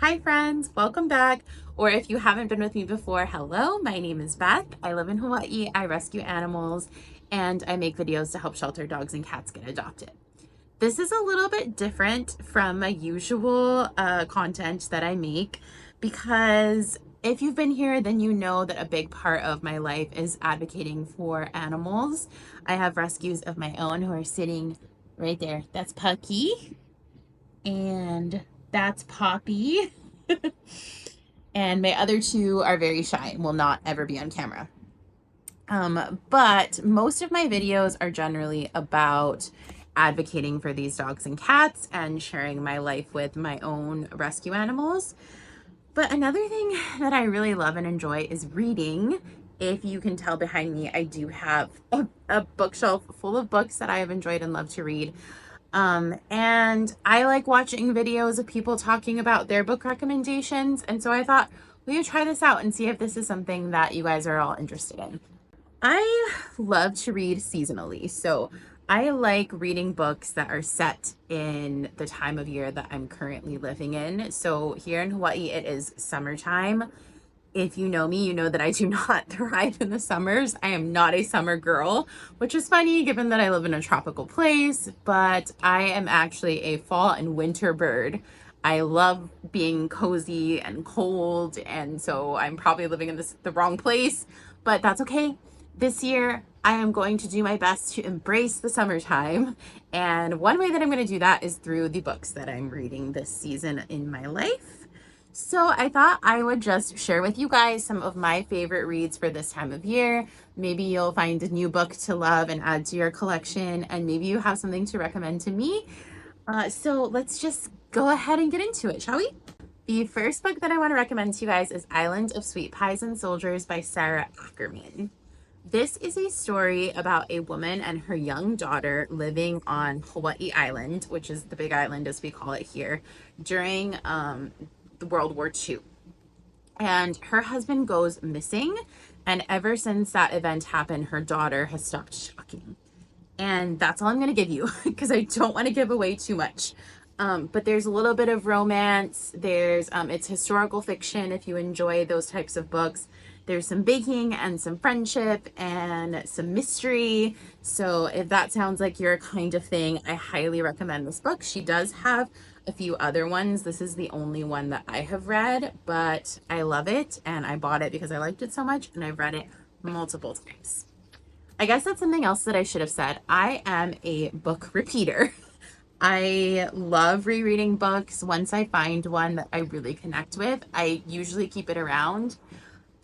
Hi friends, welcome back. Or if you haven't been with me before, hello, my name is Beth. I live in Hawaii, I rescue animals, and I make videos to help shelter dogs and cats get adopted. This is a little bit different from my usual content that I make because if you've been here, then you know that a big part of my life is advocating for animals. I have rescues of my own who are sitting right there. That's Pudgey and that's Poppy. And my other two are very shy and will not ever be on camera. But most of my videos are generally about advocating for these dogs and cats and sharing my life with my own rescue animals. But another thing that I really love and enjoy is reading. If you can tell behind me, I do have a bookshelf full of books that I have enjoyed and love to read. And I like watching videos of people talking about their book recommendations. And so I thought, we would try this out and see if this is something that you guys are all interested in. I love to read seasonally. So I like reading books that are set in the time of year that I'm currently living in. So here in Hawaii, it is summertime. If you know me, you know that I do not thrive in the summers. I am not a summer girl, which is funny given that I live in a tropical place, but I am actually a fall and winter bird. I love being cozy and cold, and so I'm probably living in the wrong place, but that's okay. This year, I am going to do my best to embrace the summertime, and one way that I'm going to do that is through the books that I'm reading this season in my life. So I thought I would just share with you guys some of my favorite reads for this time of year. Maybe you'll find a new book to love and add to your collection, and maybe you have something to recommend to me. So let's just go ahead and get into it, shall we? The first book that I want to recommend to you guys is Island of Sweet Pies and Soldiers by Sarah Ackerman. This is a story about a woman and her young daughter living on Hawaii Island, which is the big island as we call it here, during World War II. And her husband goes missing, and ever since that event happened, her daughter has stopped shocking. And that's all I'm going to give you because I don't want to give away too much. But there's a little bit of romance. There's it's historical fiction if you enjoy those types of books. There's some baking and some friendship and some mystery. So if that sounds like your kind of thing, I highly recommend this book. She does have a few other ones. This is the only one that I have read, but I love it and I bought it because I liked it so much and I've read it multiple times. I guess that's something else that I should have said. I am a book repeater. I love rereading books. Once I find one that I really connect with, I usually keep it around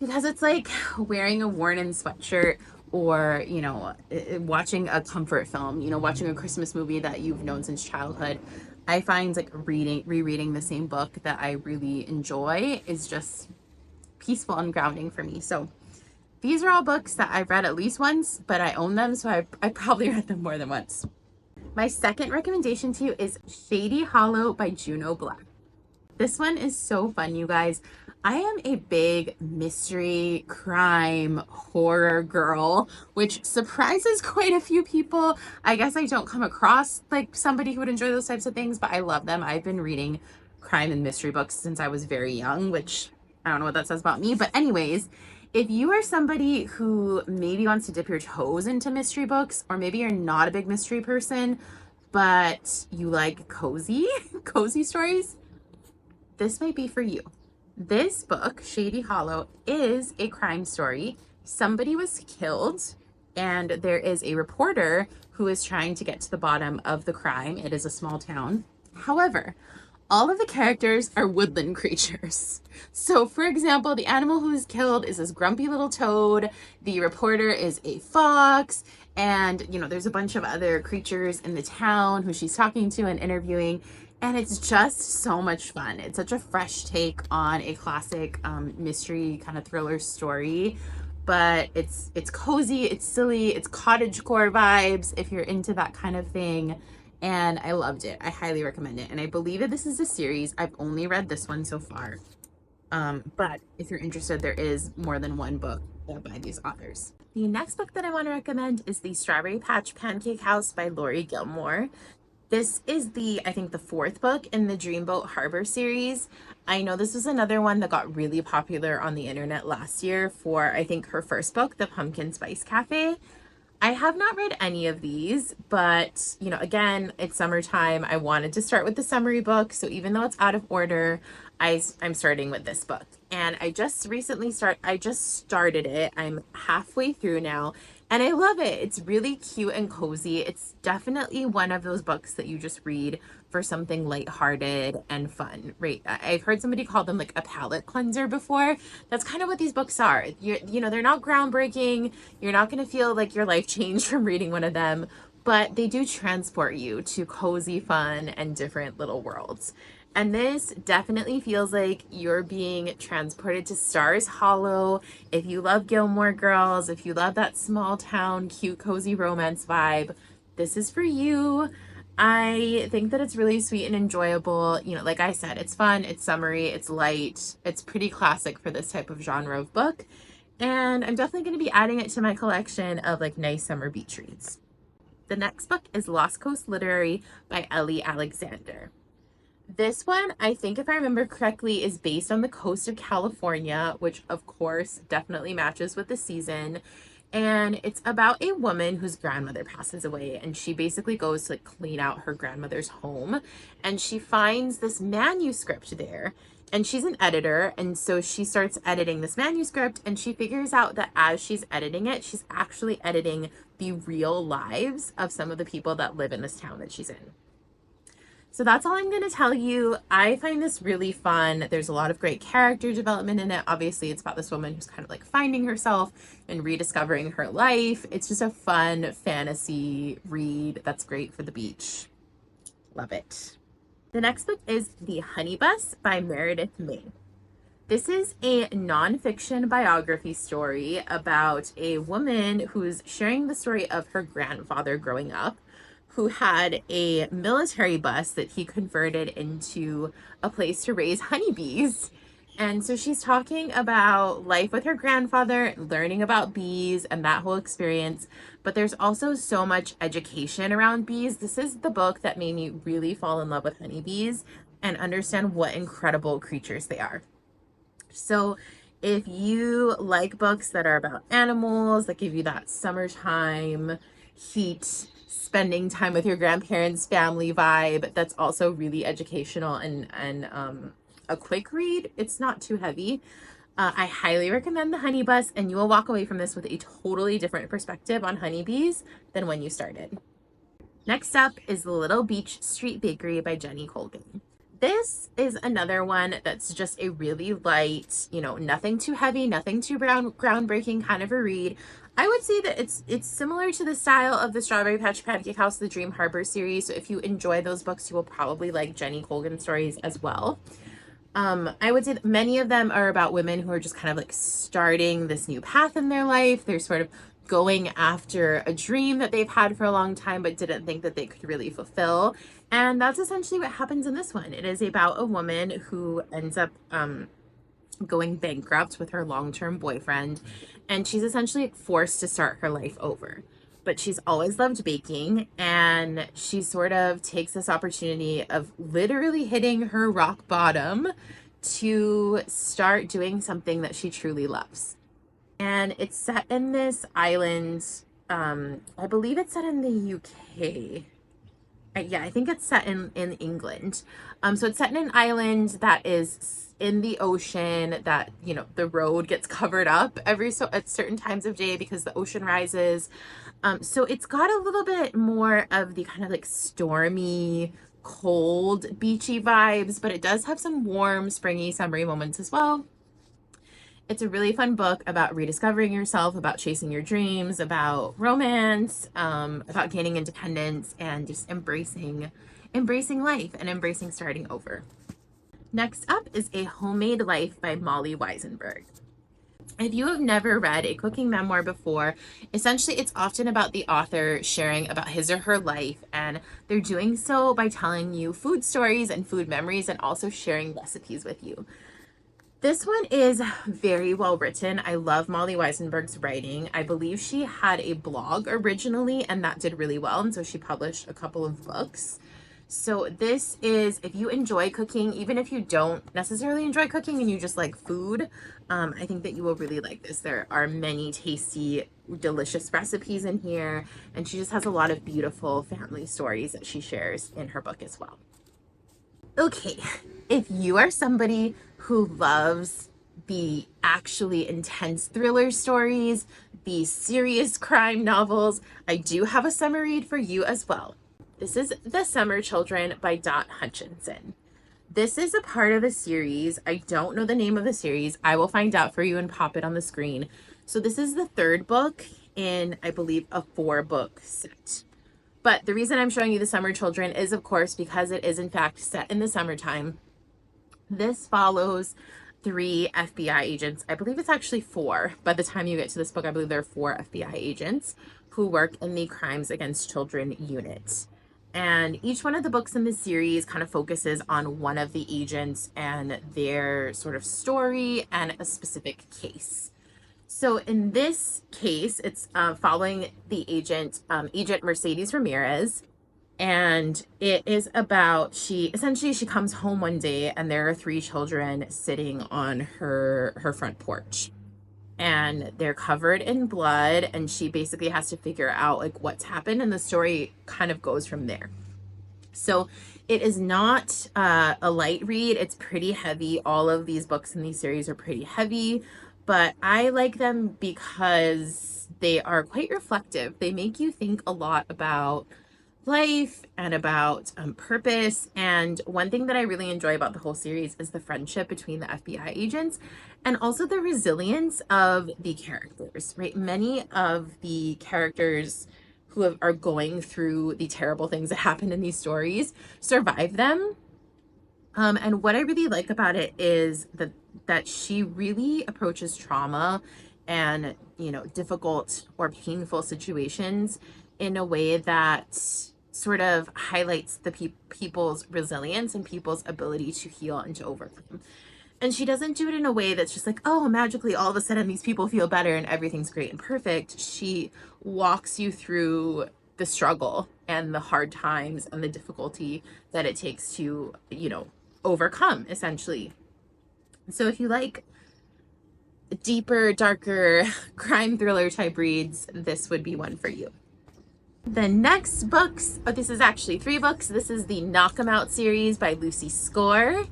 because it's like wearing a worn-in sweatshirt or, watching a comfort film, watching a Christmas movie that you've known since childhood. I find like rereading the same book that I really enjoy is just peaceful and grounding for me. So these are all books that I've read at least once, but I own them, so I probably read them more than once. My second recommendation to you is Shady Hollow by Juno Black. This one is so fun, you guys. I am a big mystery, crime, horror girl, which surprises quite a few people. I guess I don't come across like somebody who would enjoy those types of things, but I love them. I've been reading crime and mystery books since I was very young, which I don't know what that says about me, but anyways, if you are somebody who maybe wants to dip your toes into mystery books, or maybe you're not a big mystery person, but you like cozy stories, this might be for you. This book, Shady Hollow, is a crime story. Somebody was killed, and there is a reporter who is trying to get to the bottom of the crime. It is a small town. However, all of the characters are woodland creatures. So for example, the animal who is killed is this grumpy little toad. The reporter is a fox. And, there's a bunch of other creatures in the town who she's talking to and interviewing. And it's just so much fun. It's such a fresh take on a classic mystery kind of thriller story. But it's cozy, it's silly, it's cottagecore vibes if you're into that kind of thing. And I loved it. I highly recommend it. And I believe that this is a series. I've only read this one so far. But if you're interested, there is more than one book by these authors. The next book that I want to recommend is The Strawberry Patch Pancake House by Lori Gilmore. This is I think the fourth book in the Dreamboat Harbor series. I know this was another one that got really popular on the internet last year for, I think, her first book, The Pumpkin Spice Cafe. I have not read any of these, but, you know, again, it's summertime. I wanted to start with the summary book. So even though it's out of order, I'm starting with this book. And I just started it. I'm halfway through now and I love it. It's really cute and cozy. It's definitely one of those books that you just read for something lighthearted and fun, right? I've heard somebody call them like a palate cleanser before. That's kind of what these books are. You know, they're not groundbreaking. You're not going to feel like your life changed from reading one of them, but they do transport you to cozy fun and different little worlds. And this definitely feels like you're being transported to Stars Hollow. If you love Gilmore Girls, if you love that small town, cute, cozy romance vibe, this is for you. I think that it's really sweet and enjoyable. You know, like I said, it's fun, it's summery, it's light, it's pretty classic for this type of genre of book. And I'm definitely going to be adding it to my collection of like nice summer beach reads. The next book is Lost Coast Literary by Ellie Alexander. This one, I think if I remember correctly, is based on the coast of California, which of course definitely matches with the season. And it's about a woman whose grandmother passes away, and she basically goes to like clean out her grandmother's home, and she finds this manuscript there. And she's an editor, and so she starts editing this manuscript, and she figures out that as she's editing it, she's actually editing the real lives of some of the people that live in this town that she's in. So that's all I'm going to tell you. I find this really fun. There's a lot of great character development in it. Obviously, it's about this woman who's kind of like finding herself and rediscovering her life. It's just a fun fantasy read that's great for the beach. Love it. The next book is The Honey Bus by Meredith May. This is a nonfiction biography story about a woman who's sharing the story of her grandfather growing up, who had a military bus that he converted into a place to raise honeybees. And so she's talking about life with her grandfather, learning about bees and that whole experience. But there's also so much education around bees. This is the book that made me really fall in love with honeybees and understand what incredible creatures they are. So if you like books that are about animals, that give you that summertime heat, spending time with your grandparents, family vibe, that's also really educational and a quick read. It's not too heavy. I highly recommend The Honey Bus, and you will walk away from this with a totally different perspective on honeybees than when you started. Next up is The Little Beach Street Bakery by Jenny Colgan. This is another one that's just a really light, you know, nothing too heavy, nothing too groundbreaking kind of a read. I would say that it's similar to the style of the Strawberry Patch Pancake House, the Dream Harbor series. So if you enjoy those books, you will probably like Jenny Colgan stories as well. I would say that many of them are about women who are just kind of like starting this new path in their life. They're sort of going after a dream that they've had for a long time but didn't think that they could really fulfill. And that's essentially what happens in this one. It is about a woman who ends up going bankrupt with her long-term boyfriend, and she's essentially forced to start her life over. But she's always loved baking, and she sort of takes this opportunity of literally hitting her rock bottom to start doing something that she truly loves. And it's set in this island, I believe it's set in the UK. Yeah, I think it's set in England. So it's set in an island that is in the ocean, that, you know, the road gets covered up at certain times of day because the ocean rises. So it's got a little bit more of the kind of like stormy, cold, beachy vibes, but it does have some warm, springy, summery moments as well. It's a really fun book about rediscovering yourself, about chasing your dreams, about romance, about gaining independence, and just embracing life and embracing starting over. Next up is A Homemade Life by Molly Weisenberg. If you have never read a cooking memoir before, essentially it's often about the author sharing about his or her life, and they're doing so by telling you food stories and food memories and also sharing recipes with you. This one is very well written. I love Molly Weisenberg's writing. I believe she had a blog originally, and that did really well, and so she published a couple of books. So this is, if you enjoy cooking, even if you don't necessarily enjoy cooking and you just like food, I think that you will really like this. There are many tasty, delicious recipes in here, and she just has a lot of beautiful family stories that she shares in her book as well. Okay, if you are somebody who loves the actually intense thriller stories, the serious crime novels, I do have a summer read for you as well. This is The Summer Children by Dot Hutchinson. This is a part of the series. I don't know the name of the series. I will find out for you and pop it on the screen. So this is the third book in, I believe, a 4-book set. But the reason I'm showing you The Summer Children is, of course, because it is in fact set in the summertime. This follows 3 FBI agents. I believe it's actually 4. By the time you get to this book, I believe there are 4 FBI agents who work in the Crimes Against Children unit. And each one of the books in this series kind of focuses on one of the agents and their sort of story and a specific case. So in this case, it's following the agent Mercedes Ramirez, and it is about, she comes home one day and there are 3 children sitting on her front porch, and they're covered in blood, and she basically has to figure out like what's happened, and the story kind of goes from there. So it is not a light read. It's pretty heavy. All of these books in these series are pretty heavy, but I like them because they are quite reflective. They make you think a lot about life and about purpose. And one thing that I really enjoy about the whole series is the friendship between the FBI agents and also the resilience of the characters, right? Many of the characters who are going through the terrible things that happen in these stories survive them. And what I really like about it is that she really approaches trauma and, difficult or painful situations in a way that sort of highlights the people's resilience and people's ability to heal and to overcome. And she doesn't do it in a way that's just like, oh, magically all of a sudden these people feel better and everything's great and perfect. She walks you through the struggle and the hard times and the difficulty that it takes to, overcome, essentially. So if you like deeper, darker crime thriller type reads, this would be one for you. The next books, this is actually 3 books. This is the Knock 'Em Out series by Lucy Score.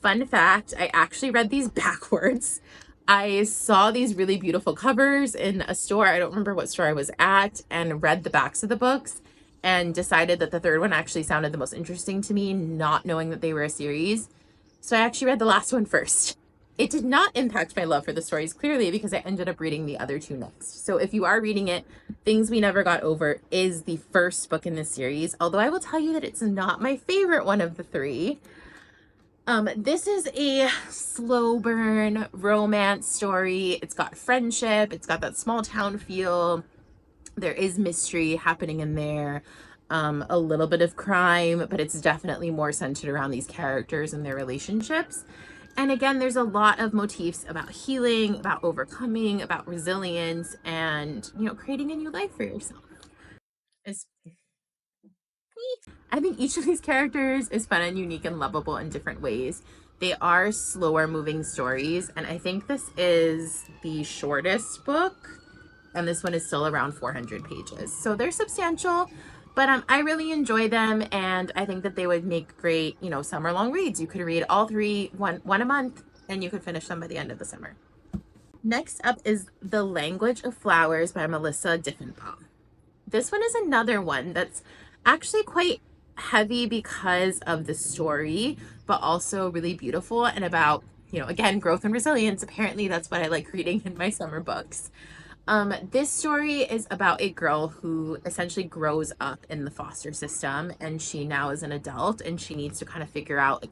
Fun fact, I actually read these backwards. I saw these really beautiful covers in a store. I don't remember what store I was at, and read the backs of the books and decided that the third one actually sounded the most interesting to me, not knowing that they were a series. So I actually read the last one first. It did not impact my love for the stories, clearly, because I ended up reading the other 2 next. So if you are reading it, Things We Never Got Over is the first book in this series, although I will tell you that it's not my favorite one of the 3. This is a slow burn romance story. It's got friendship. It's got that small town feel. There is mystery happening in there. A little bit of crime, but it's definitely more centered around these characters and their relationships. And again, there's a lot of motifs about healing, about overcoming, about resilience, and, creating a new life for yourself. I think each of these characters is fun and unique and lovable in different ways. They are slower moving stories, and I think this is the shortest book, and this one is still around 400 pages. So they're substantial, but I really enjoy them, and I think that they would make great, summer long reads. You could read all 3, one a month, and you could finish them by the end of the summer. Next up is The Language of Flowers by Melissa Diffenbaugh. This one is another one that's actually quite heavy because of the story, but also really beautiful and about, again, growth and resilience. Apparently that's what I like reading in my summer books. This story is about a girl who essentially grows up in the foster system, and she now is an adult and she needs to kind of figure out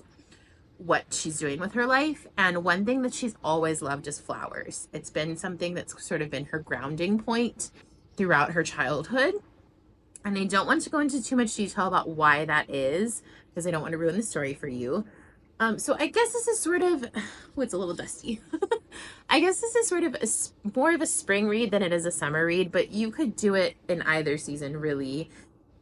what she's doing with her life. And one thing that she's always loved is flowers. It's been something that's sort of been her grounding point throughout her childhood. And I don't want to go into too much detail about why that is, because I don't want to ruin the story for you. So I guess this is sort of, it's a little dusty. I guess this is sort of more of a spring read than it is a summer read, but you could do it in either season, really.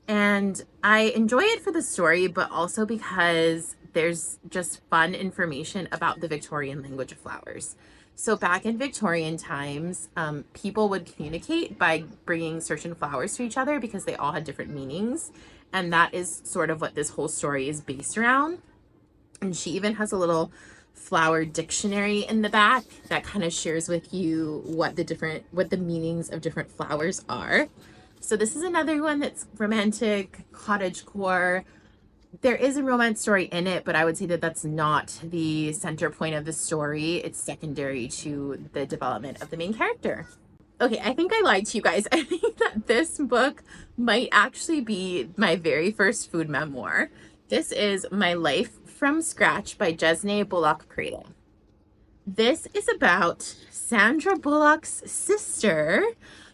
And I enjoy it for the story, but also because there's just fun information about the Victorian language of flowers. So back in Victorian times, people would communicate by bringing certain flowers to each other because they all had different meanings. And that is sort of what this whole story is based around. And she even has a little flower dictionary in the back that kind of shares with you what the meanings of different flowers are. So this is another one that's romantic, cottagecore. There is a romance story in it, but I would say that that's not the center point of the story. It's secondary to the development of the main character. Okay, I think I lied to you guys. I think that this book might actually be my very first food memoir. This is My Life from Scratch by Jesne Bullock Cradle. This is about Sandra Bullock's sister,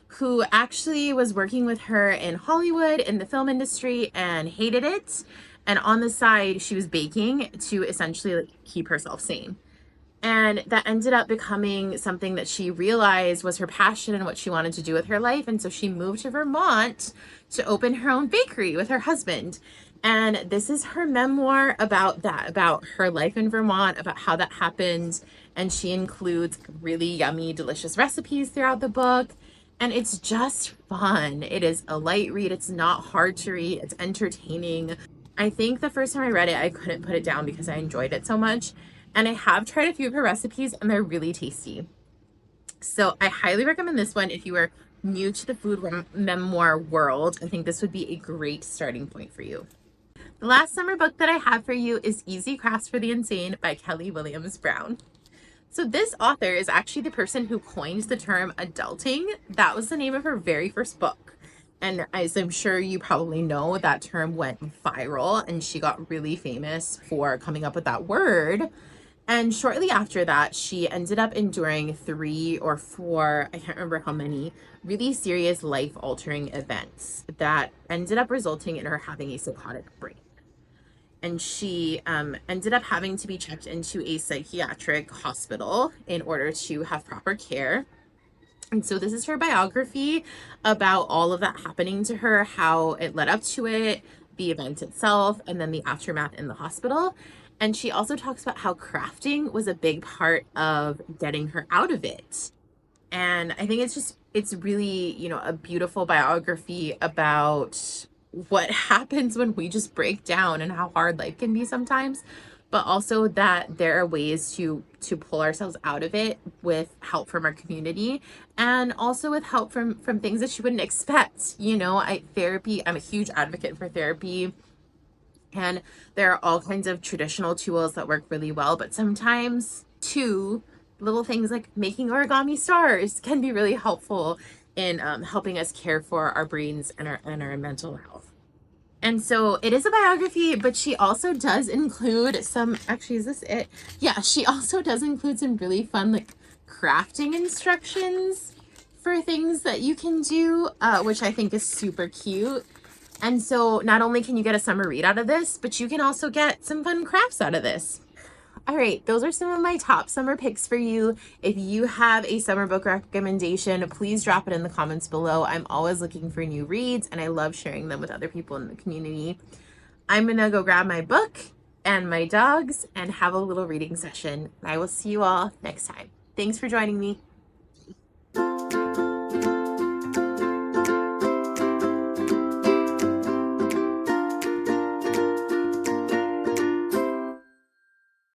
who actually was working with her in Hollywood in the film industry and hated it. And on the side, she was baking to essentially keep herself sane. And that ended up becoming something that she realized was her passion and what she wanted to do with her life. And so she moved to Vermont to open her own bakery with her husband. And this is her memoir about that, about her life in Vermont, about how that happened. And she includes really yummy, delicious recipes throughout the book. And it's just fun. It is a light read. It's not hard to read. It's entertaining. I think the first time I read it, I couldn't put it down because I enjoyed it so much. And I have tried a few of her recipes and they're really tasty. So I highly recommend this one if you are new to the food memoir world. I think this would be a great starting point for you. The last summer book that I have for you is Easy Crafts for the Insane by Kelly Williams Brown. So this author is actually the person who coined the term adulting. That was the name of her very first book. And as I'm sure you probably know, that term went viral and she got really famous for coming up with that word. And shortly after that, she ended up enduring 3 or 4, I can't remember how many, really serious life-altering events that ended up resulting in her having a psychotic break. And she ended up having to be checked into a psychiatric hospital in order to have proper care. And so this is her biography about all of that happening to her, how it led up to it, the event itself, and then the aftermath in the hospital. And she also talks about how crafting was a big part of getting her out of it. And I think it's really, a beautiful biography about what happens when we just break down and how hard life can be sometimes, but also that there are ways to pull ourselves out of it with help from our community and also with help from things that you wouldn't expect. Therapy, I'm a huge advocate for therapy. And there are all kinds of traditional tools that work really well, but sometimes too, little things like making origami stars can be really helpful in helping us care for our brains and our mental health. And so it is a biography, but she also does include some, actually, is this it? Yeah, she also does include some really fun, like, crafting instructions for things that you can do, which I think is super cute. And so not only can you get a summer read out of this, but you can also get some fun crafts out of this. All right, those are some of my top summer picks for you. If you have a summer book recommendation, please drop it in the comments below. I'm always looking for new reads and I love sharing them with other people in the community. I'm gonna go grab my book and my dogs and have a little reading session. I will see you all next time. Thanks for joining me.